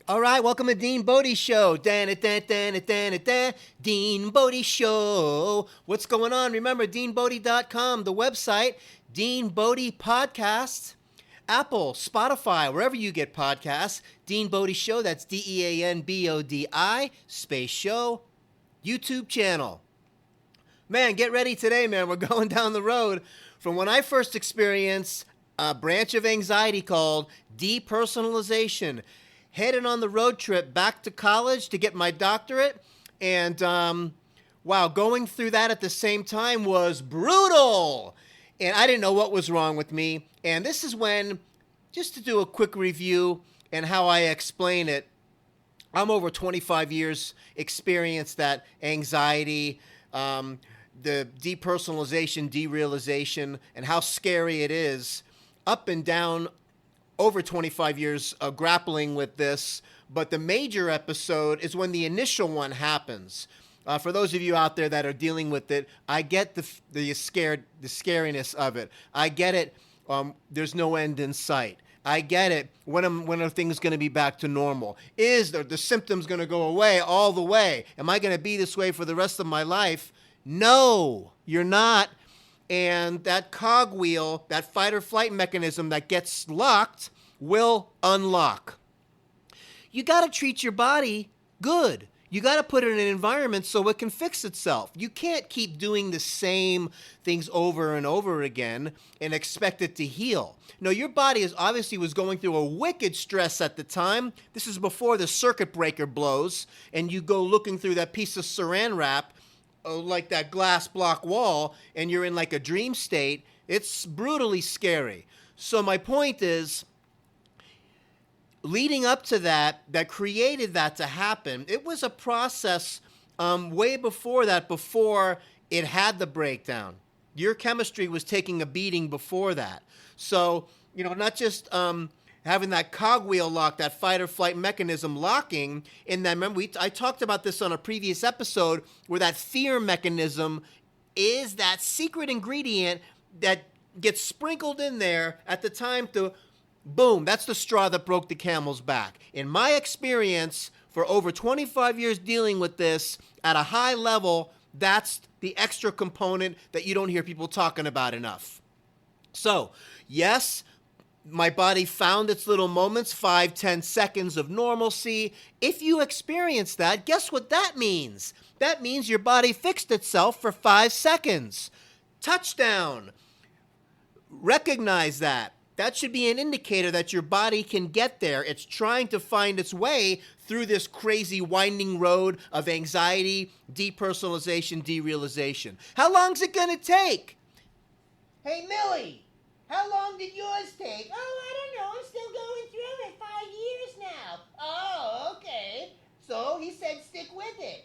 All right, welcome to Dean Bodie Show. Dean Bodie Show. What's going on? Remember, deanbodie.com, the website, Dean Bodie Podcast, Apple, Spotify, wherever you get podcasts. Dean Bodie Show, that's DEANBODI, space show, YouTube channel. Man, get ready today, man. We're going down the road from when I first experienced a branch of anxiety called depersonalization. Headed on the road trip back to college to get my doctorate. And, wow, going through that at the same time was brutal. And I didn't know what was wrong with me. And this is when, just to do a quick review and how I explain it, I'm over 25 years experienced that anxiety, the depersonalization, derealization, and how scary it is up and down over 25 years of grappling with this, but the major episode is when the initial one happens. For those of you out there that are dealing with it, I get the scariness of it. I get it. There's no end in sight. I get it. When are things going to be back to normal? Is the symptoms going to go away all the way? Am I going to be this way for the rest of my life? No, you're not. And that cogwheel, that fight or flight mechanism that gets locked will unlock. You got to treat your body good. You got to put it in an environment so it can fix itself. You can't keep doing the same things over and over again and expect it to heal. No, your body obviously was going through a wicked stress at the time. This is before the circuit breaker blows and you go looking through that piece of saran wrap like that glass block wall, and you're in like a dream state. It's brutally scary. So my point is, leading up to that created that to happen, it was a process way before that, before it had the breakdown. Your chemistry was taking a beating before that. So, not just having that cogwheel lock, that fight or flight mechanism locking, and then remember, I talked about this on a previous episode where that fear mechanism is that secret ingredient that gets sprinkled in there at the time to, boom, that's the straw that broke the camel's back. In my experience, for over 25 years dealing with this at a high level, that's the extra component that you don't hear people talking about enough. So, yes, my body found its little moments, 5-10 seconds of normalcy. If you experience that, guess what that means? That means your body fixed itself for 5 seconds. Touchdown. Recognize that. That should be an indicator that your body can get there. It's trying to find its way through this crazy winding road of anxiety, depersonalization, derealization. How long's it going to take? Hey, Millie. How long did yours take? Oh, I don't know. I'm still going through it. 5 years now. Oh, okay. So he said stick with it.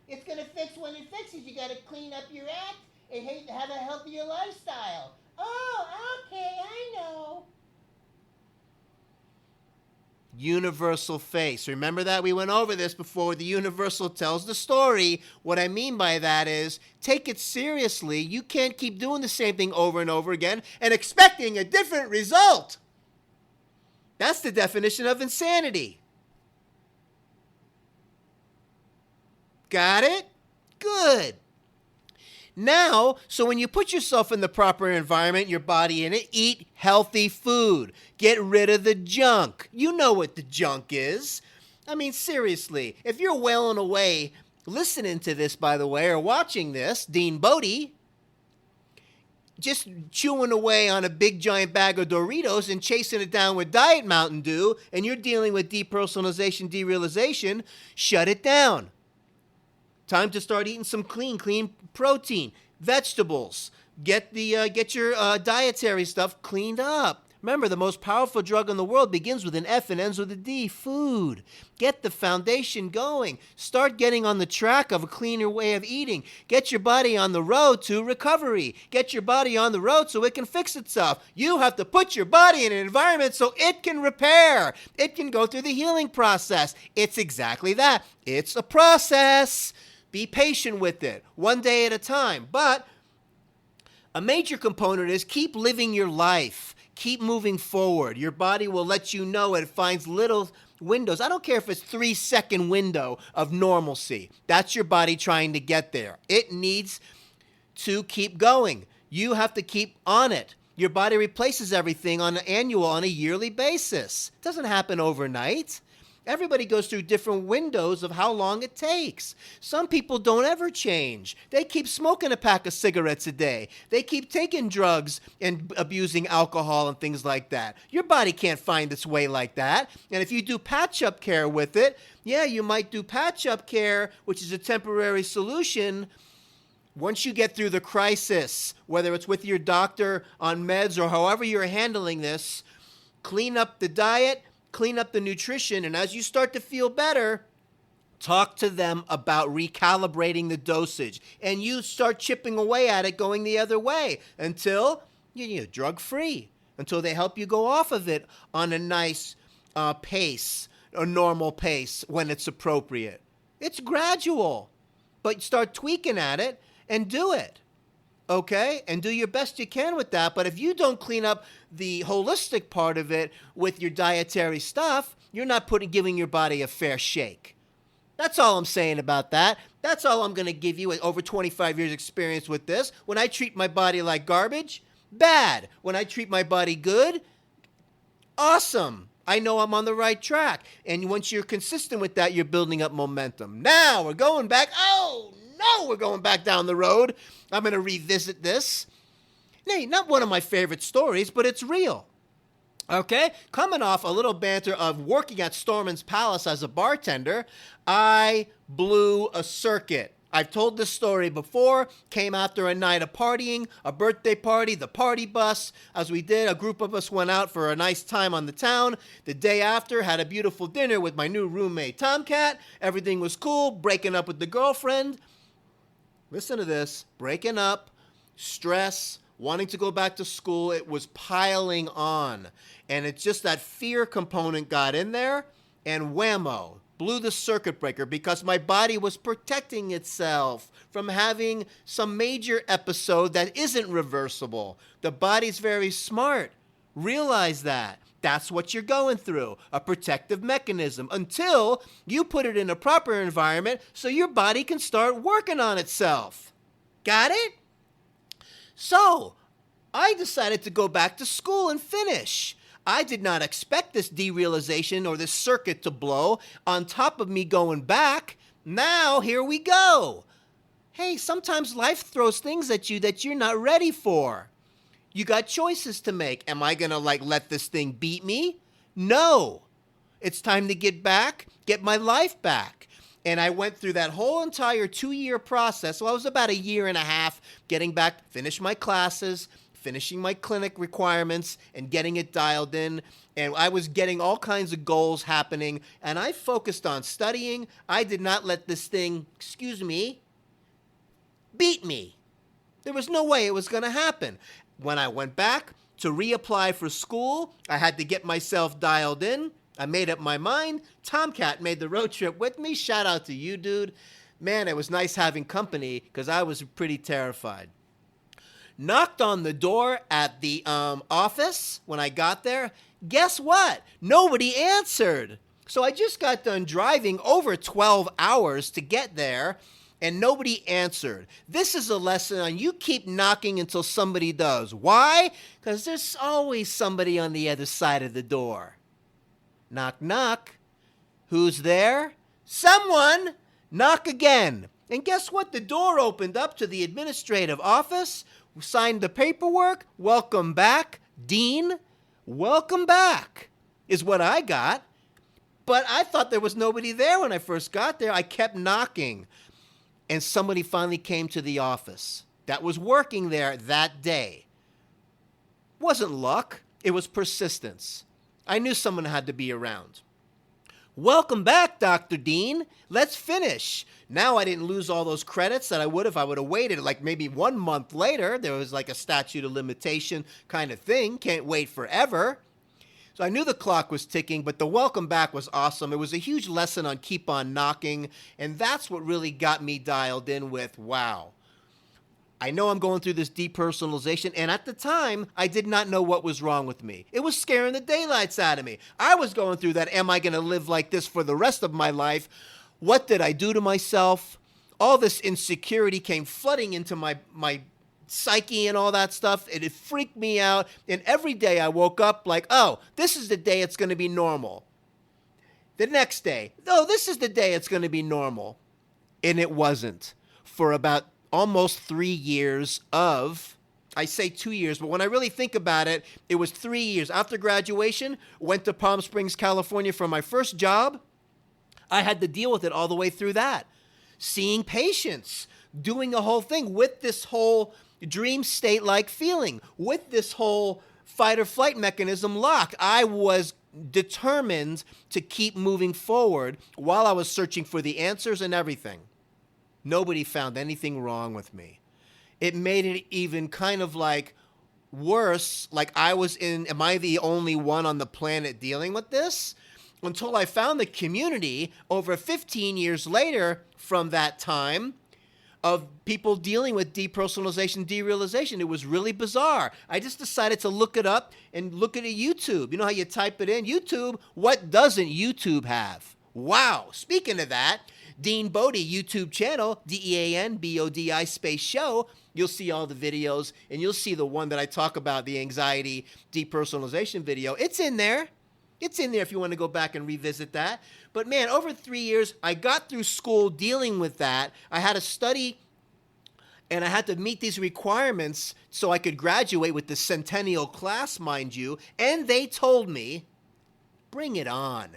It's going to fix when it fixes. You got to clean up your act and have a healthier lifestyle. Oh, okay. I know. Universal face. Remember that? We went over this before. The universal tells the story. What I mean by that is, take it seriously. You can't keep doing the same thing over and over again and expecting a different result. That's the definition of insanity. Got it? Good. Now, so when you put yourself in the proper environment, your body in it, eat healthy food. Get rid of the junk. You know what the junk is. I mean, seriously, if you're wailing away, listening to this, by the way, or watching this, Dean Bodie, just chewing away on a big giant bag of Doritos and chasing it down with Diet Mountain Dew, and you're dealing with depersonalization, derealization, shut it down. Time to start eating some clean protein, vegetables. Get your dietary stuff cleaned up. Remember, the most powerful drug in the world begins with an F and ends with a D, food. Get the foundation going. Start getting on the track of a cleaner way of eating. Get your body on the road to recovery. Get your body on the road so it can fix itself. You have to put your body in an environment so it can repair. It can go through the healing process. It's exactly that. It's a process. Be patient with it, one day at a time. But a major component is keep living your life. Keep moving forward. Your body will let you know it finds little windows. I don't care if it's 3-second window of normalcy. That's your body trying to get there. It needs to keep going. You have to keep on it. Your body replaces everything on a yearly basis. It doesn't happen overnight. Everybody goes through different windows of how long it takes. Some people don't ever change. They keep smoking a pack of cigarettes a day. They keep taking drugs and abusing alcohol and things like that. Your body can't find its way like that. And if you do patch-up care with it, yeah, you might do patch-up care, which is a temporary solution. Once you get through the crisis, whether it's with your doctor on meds or however you're handling this, clean up the diet, clean up the nutrition, and as you start to feel better, talk to them about recalibrating the dosage. And you start chipping away at it, going the other way until you're drug-free, until they help you go off of it on a nice pace, a normal pace when it's appropriate. It's gradual, but start tweaking at it and do it, okay? And do your best you can with that. But if you don't clean up the holistic part of it with your dietary stuff, you're not giving your body a fair shake. That's all I'm saying about that. That's all I'm going to give you. Over 25 years experience with this. When I treat my body like garbage, bad. When I treat my body good, awesome. I know I'm on the right track. And once you're consistent with that, you're building up momentum. Now we're going back. Oh, no, we're going back down the road. I'm going to revisit this. Nay, not one of my favorite stories, but it's real. Okay? Coming off a little banter of working at Storman's Palace as a bartender, I blew a circuit. I've told this story before. Came after a night of partying, a birthday party, the party bus. As we did, a group of us went out for a nice time on the town. The day after, had a beautiful dinner with my new roommate, Tomcat. Everything was cool, breaking up with the girlfriend. Listen to this. Breaking up, stress, wanting to go back to school. It was piling on. And it's just that fear component got in there, and whammo, blew the circuit breaker because my body was protecting itself from having some major episode that isn't reversible. The body's very smart. Realize that. That's what you're going through, a protective mechanism, until you put it in a proper environment so your body can start working on itself. Got it? So, I decided to go back to school and finish. I did not expect this derealization or this circuit to blow on top of me going back. Now, here we go. Hey, sometimes life throws things at you that you're not ready for. You got choices to make. Am I going to let this thing beat me? No. It's time to get back, get my life back. And I went through that whole entire 2-year process. Well, I was about a year and a half getting back, finish my classes, finishing my clinic requirements, and getting it dialed in. And I was getting all kinds of goals happening. And I focused on studying. I did not let this thing, beat me. There was no way it was going to happen. When I went back to reapply for school, I had to get myself dialed in. I made up my mind. Tomcat made the road trip with me. Shout out to you, dude. Man, it was nice having company because I was pretty terrified. Knocked on the door at the office when I got there. Guess what? Nobody answered. So I just got done driving over 12 hours to get there, and nobody answered. This is a lesson on you keep knocking until somebody does. Why? Because there's always somebody on the other side of the door. Knock, knock. Who's there? Someone. Knock again. And guess what? The door opened up to the administrative office. We signed the paperwork. Welcome back, Dean. Welcome back is what I got. But I thought there was nobody there when I first got there. I kept knocking. And somebody finally came to the office that was working there that day. Wasn't luck. It was persistence. I knew someone had to be around. Welcome back, Dr. Dean. Let's finish. Now I didn't lose all those credits that I would if I would have waited maybe 1 month later. There was a statute of limitation kind of thing. Can't wait forever. So I knew the clock was ticking, but the welcome back was awesome. It was a huge lesson on keep on knocking, and that's what really got me dialed in with, wow. I know I'm going through this depersonalization, and at the time, I did not know what was wrong with me. It was scaring the daylights out of me. I was going through that, am I going to live like this for the rest of my life? What did I do to myself? All this insecurity came flooding into my psyche and all that stuff, and it freaked me out. And every day I woke up like, oh, this is the day it's going to be normal. The next day, oh, this is the day it's going to be normal. And it wasn't. For about almost 3 years of, I say 2 years, but when I really think about it, it was 3 years. After graduation, went to Palm Springs, California for my first job. I had to deal with it all the way through that. Seeing patients, doing the whole thing with this whole dream state-like feeling, with this whole fight or flight mechanism locked. I was determined to keep moving forward while I was searching for the answers and everything. Nobody found anything wrong with me. It made it even kind of like worse, like am I the only one on the planet dealing with this? Until I found the community over 15 years later from that time of people dealing with depersonalization, derealization. It was really bizarre. I just decided to look it up and look at a YouTube. You know how you type it in? YouTube, what doesn't YouTube have? Wow. Speaking of that, Dean Bodie YouTube channel, DEANBODI space show. You'll see all the videos, and you'll see the one that I talk about, the anxiety depersonalization video. It's in there. It's in there if you want to go back and revisit that. But man, over 3 years, I got through school dealing with that. I had to study, and I had to meet these requirements so I could graduate with the centennial class, mind you. And they told me, bring it on.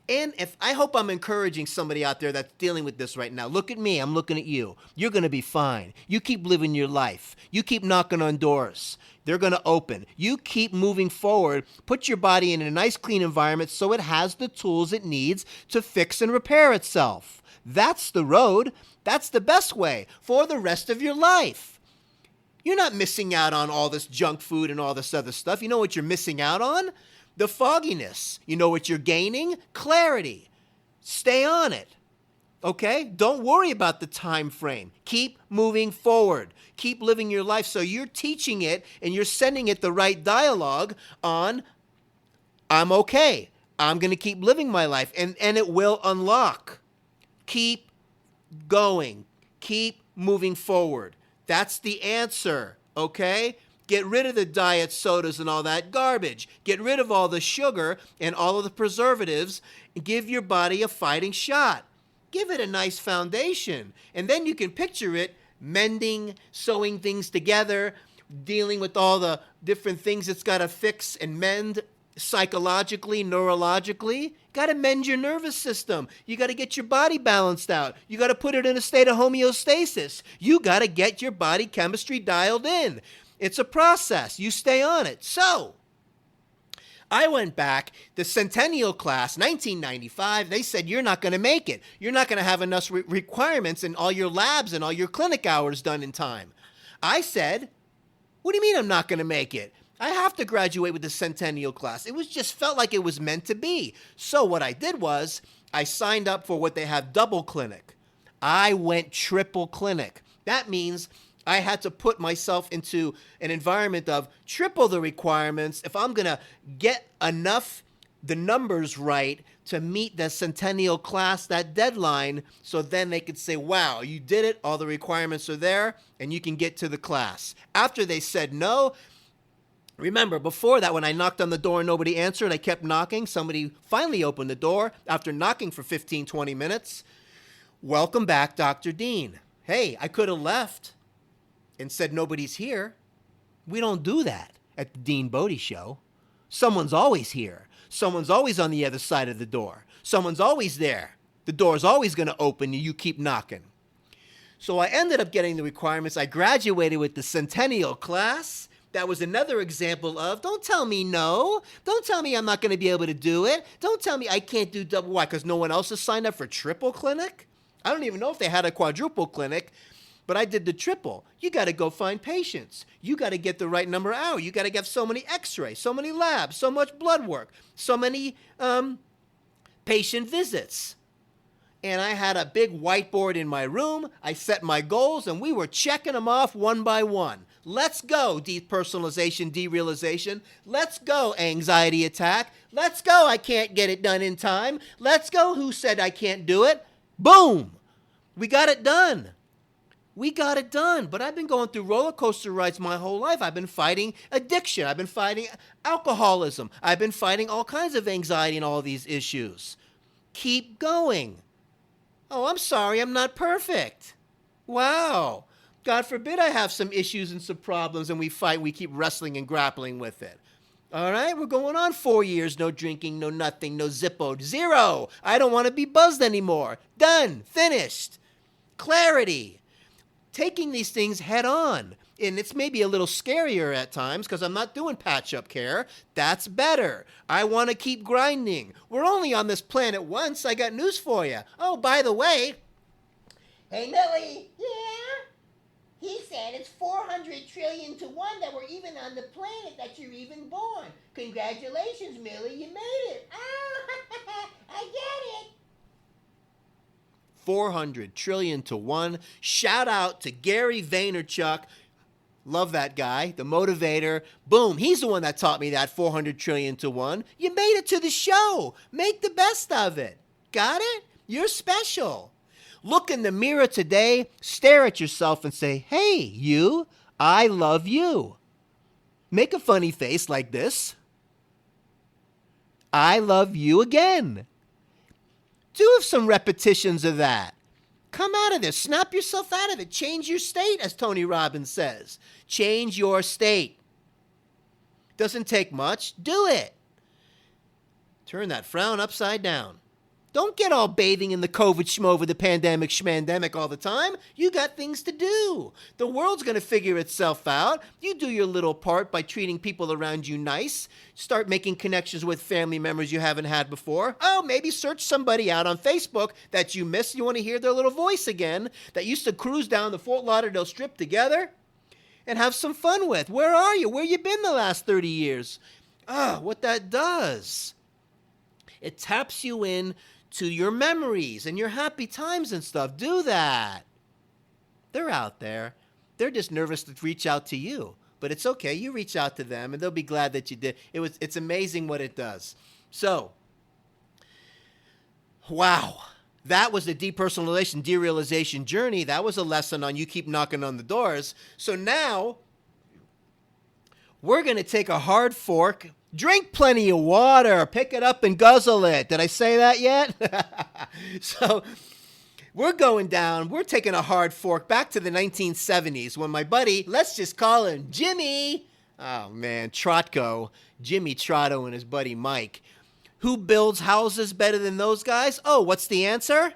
And I hope I'm encouraging somebody out there that's dealing with this right now. Look at me. I'm looking at you. You're going to be fine. You keep living your life. You keep knocking on doors. They're going to open. You keep moving forward. Put your body in a nice, clean environment so it has the tools it needs to fix and repair itself. That's the road. That's the best way for the rest of your life. You're not missing out on all this junk food and all this other stuff. You know what you're missing out on? The fogginess. You know what you're gaining? Clarity. Stay on it. Okay? Don't worry about the time frame. Keep moving forward. Keep living your life so you're teaching it and you're sending it the right dialogue on, I'm okay. I'm going to keep living my life. And it will unlock. Keep going. Keep moving forward. That's the answer. Okay? Get rid of the diet sodas and all that garbage. Get rid of all the sugar and all of the preservatives. And give your body a fighting shot. Give it a nice foundation. And then you can picture it mending, sewing things together, dealing with all the different things it's got to fix and mend psychologically, neurologically. Got to mend your nervous system. You got to get your body balanced out. You got to put it in a state of homeostasis. You got to get your body chemistry dialed in. It's a process. You stay on it. So, I went back, the centennial class, 1995, they said, you're not going to make it. You're not going to have enough requirements and all your labs and all your clinic hours done in time. I said, what do you mean I'm not going to make it? I have to graduate with the centennial class. It was just felt like it was meant to be. So what I did was I signed up for what they have, double clinic. I went triple clinic. That means I had to put myself into an environment of triple the requirements if I'm going to get enough, the numbers right to meet the centennial class, that deadline, so then they could say, wow, you did it, all the requirements are there, and you can get to the class. After they said no, remember, before that, when I knocked on the door and nobody answered, I kept knocking. Somebody finally opened the door after knocking for 15, 20 minutes. Welcome back, Dr. Dean. Hey, I could have left and said nobody's here. We don't do that at the Dean Bodie Show. Someone's always here. Someone's always on the other side of the door. Someone's always there. The door's always going to open and you keep knocking. So I ended up getting the requirements. I graduated with the centennial class. That was another example of, don't tell me no. Don't tell me I'm not going to be able to do it. Don't tell me I can't do double. Why? Because no one else has signed up for triple clinic? I don't even know if they had a quadruple clinic. But I did the triple. You got to go find patients. You got to get the right number of hours. You got to get so many x-rays, so many labs, so much blood work, so many patient visits. and I had a big whiteboard in my room. I set my goals, and we were checking them off one by one. Let's go, depersonalization, derealization. Let's go, anxiety attack. Let's go, I can't get it done in time. Let's go, who said I can't do it? Boom! We got it done. We got it done. But I've been going through roller coaster rides my whole life. I've been fighting addiction. I've been fighting alcoholism. I've been fighting all kinds of anxiety and all these issues. Keep going. Oh, I'm sorry, I'm not perfect. Wow. God forbid I have some issues and some problems and we fight, we keep wrestling and grappling with it. All right, we're going on 4 years, no drinking, no nothing, no Zippo, zero. I don't want to be buzzed anymore. Done, finished. Clarity. Taking these things head on. And it's maybe a little scarier at times because I'm not doing patch-up care. That's better. I want to keep grinding. We're only on this planet once. I got news for you. Oh, by the way. Hey, Millie. Yeah? He said it's 400 trillion to 1 that we're even on the planet, that you're even born. Congratulations, Millie. You made it. Oh, I get it. 400 trillion to 1. Shout out to Gary Vaynerchuk. Love that guy, the motivator. Boom, he's the one that taught me that 400 trillion to 1. You made it to the show. Make the best of it. Got it? You're special. Look in the mirror today, stare at yourself and say, hey, you, I love you. Make a funny face like this. I love you again. Do some repetitions of that. Come out of this. Snap yourself out of it. Change your state, as Tony Robbins says. Change your state. Doesn't take much. Do it. Turn that frown upside down. Don't get all bathing in the COVID schmova, the pandemic schmandemic all the time. You got things to do. The world's going to figure itself out. You do your little part by treating people around you nice. Start making connections with family members you haven't had before. Oh, maybe search somebody out on Facebook that you miss. You want to hear their little voice again that used to cruise down the Fort Lauderdale Strip together and have some fun with. Where are you? Where you been the last 30 years? What that does, it taps you in to your memories and your happy times and stuff. Do that. They're out there. They're just nervous to reach out to you. But it's okay. You reach out to them and they'll be glad that you did. It's amazing what it does. So, wow. That was the depersonalization, derealization journey. That was a lesson on you keep knocking on the doors. So now, we're going to take a hard fork. Drink plenty of water. Pick it up and guzzle it. Did I say that yet? So we're going down. We're taking a hard fork back to the 1970s when my buddy, let's just call him Jimmy. Oh, man, Trotko. Jimmy Trotto and his buddy Mike. Who builds houses better than those guys? Oh, what's the answer?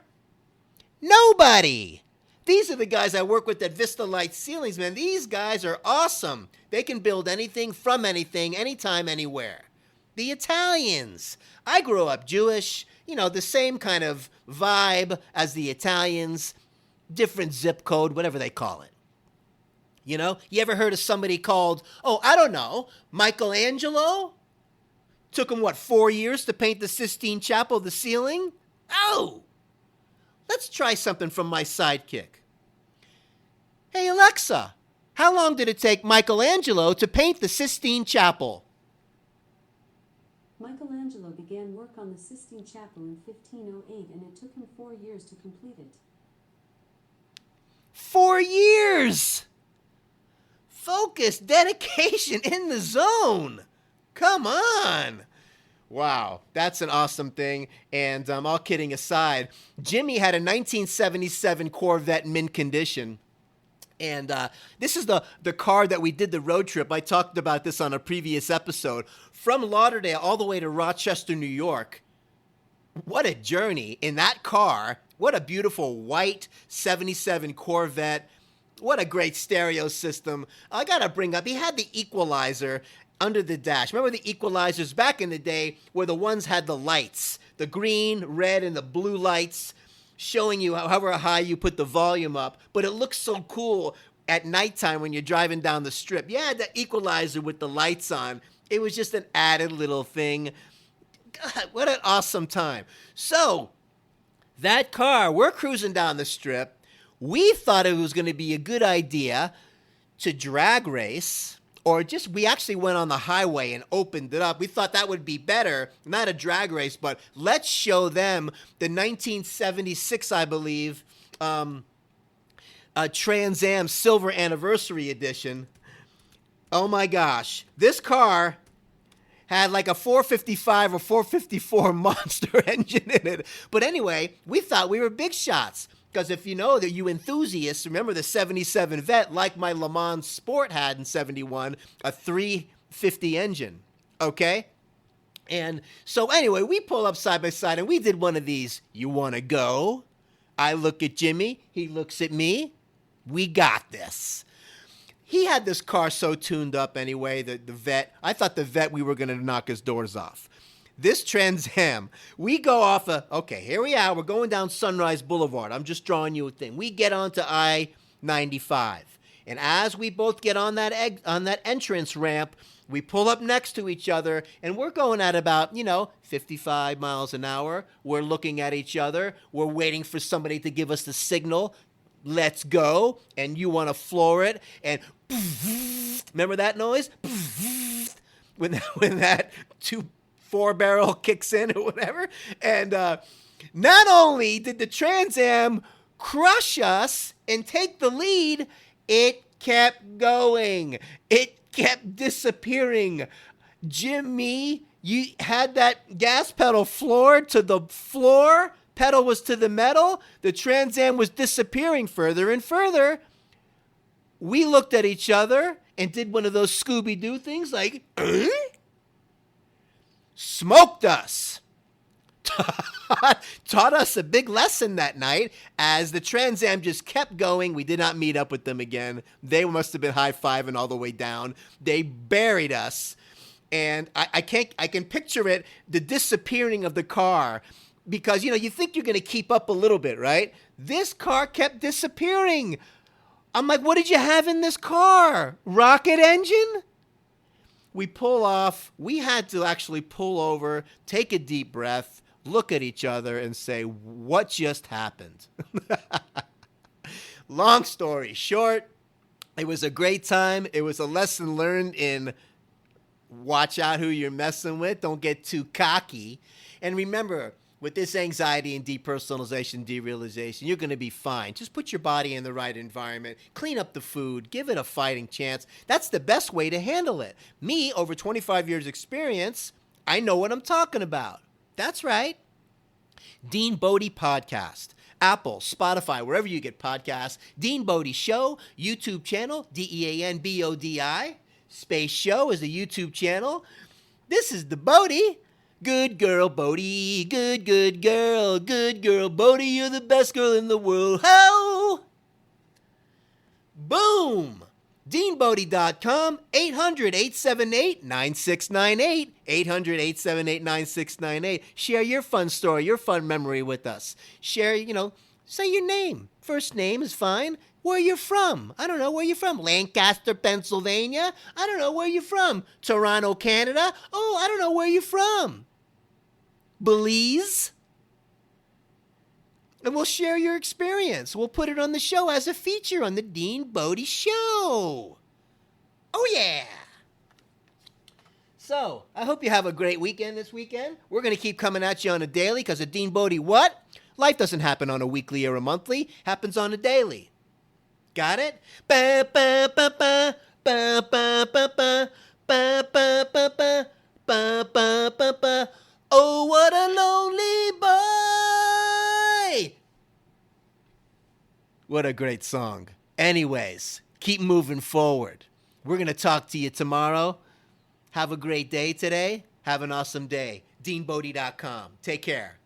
Nobody. These are the guys I work with at Vista Light Ceilings, man. These guys are awesome. They can build anything from anything, anytime, anywhere. The Italians. I grew up Jewish, the same kind of vibe as the Italians, different zip code, whatever they call it. You ever heard of somebody called, Michelangelo? Took him, 4 years to paint the Sistine Chapel, the ceiling? Oh! Let's try something from my sidekick. Hey, Alexa, how long did it take Michelangelo to paint the Sistine Chapel? Michelangelo began work on the Sistine Chapel in 1508, and it took him 4 years to complete it. 4 years! Focus, dedication, in the zone. Come on. Wow, that's an awesome thing. And all kidding aside, Jimmy had a 1977 Corvette mint condition. And this is the car that we did the road trip. I talked about this on a previous episode. From Lauderdale all the way to Rochester, New York. What a journey in that car. What a beautiful white 77 Corvette. What a great stereo system. I got to bring up, he had the equalizer under the dash. Remember the equalizers back in the day where the ones had the lights, the green, red, and the blue lights showing you however high you put the volume up. But it looks so cool at nighttime when you're driving down the strip. Yeah, the equalizer with the lights on. It was just an added little thing. God, what an awesome time. So That car, we're cruising down the strip. We thought it was going to be a good idea to drag race, or just, we actually went on the highway and opened it up. We thought that would be better, not a drag race, but let's show them the 1976, I believe, Trans Am Silver Anniversary Edition. Oh my gosh. This car had like a 455 or 454 monster engine in it. But anyway, we thought we were big shots. Because if you know that you enthusiasts, remember the 77 Vette, like my Le Mans Sport had in 71, a 350 engine, okay? And so anyway, we pull up side by side and we did one of these. You want to go? I look at Jimmy. He looks at me. We got this. He had this car so tuned up anyway, the Vette. I thought the Vette, we were going to knock his doors off. This Trans Am, we go off okay, here we are. We're going down Sunrise Boulevard. I'm just drawing you a thing. We get onto I-95. And as we both get on that entrance ramp, we pull up next to each other, and we're going at about, 55 miles an hour. We're looking at each other. We're waiting for somebody to give us the signal. Let's go. And you want to floor it. And remember that noise? When that 4-barrel kicks in or whatever. And not only did the Trans Am crush us and take the lead, it kept going. It kept disappearing. Jimmy, you had that gas pedal floored to the floor. Pedal was to the metal. The Trans Am was disappearing further and further. We looked at each other and did one of those Scooby-Doo things like, smoked us. Taught us a big lesson that night as the Trans Am just kept going. We did not meet up with them again. They must have been high-fiving all the way down. They buried us. And I can picture it, the disappearing of the car, because, you think you're going to keep up a little bit, right? This car kept disappearing. I'm like, what did you have in this car? Rocket engine? We pull off. We had to actually pull over, take a deep breath, look at each other, and say, what just happened? Long story short, it was a great time. It was a lesson learned in watch out who you're messing with. Don't get too cocky. And remember, with this anxiety and depersonalization, derealization, you're going to be fine. Just put your body in the right environment, clean up the food, give it a fighting chance. That's the best way to handle it. Me, over 25 years experience, I know what I'm talking about. That's right. Dean Bodie Podcast. Apple, Spotify, wherever you get podcasts. Dean Bodie Show, YouTube channel, DEANBODI. Space Show is a YouTube channel. This is the Bodie. Good girl, Bodie. Good girl. Good girl, Bodie. You're the best girl in the world. Ho! Boom! DeanBodie.com, 800-878-9698. 800-878-9698. Share your fun story, your fun memory with us. Share, say your name. First name is fine. Where you're from. I don't know where you're from. Lancaster, Pennsylvania. I don't know where you're from. Toronto, Canada. Oh, I don't know where you're from. Belize. And we'll share your experience. We'll put it on the show as a feature on the Dean Bodie Show. Oh, yeah. So, I hope you have a great weekend this weekend. We're going to keep coming at you on a daily because of Dean Bodie what? Life doesn't happen on a weekly or a monthly. Happens on a daily. Got it? Ba ba ba ba ba ba ba ba ba ba ba ba ba ba ba ba. Oh, what a lonely boy! What a great song. Anyways, keep moving forward. We're gonna talk to you tomorrow. Have a great day today. Have an awesome day. DeanBodie.com. Take care.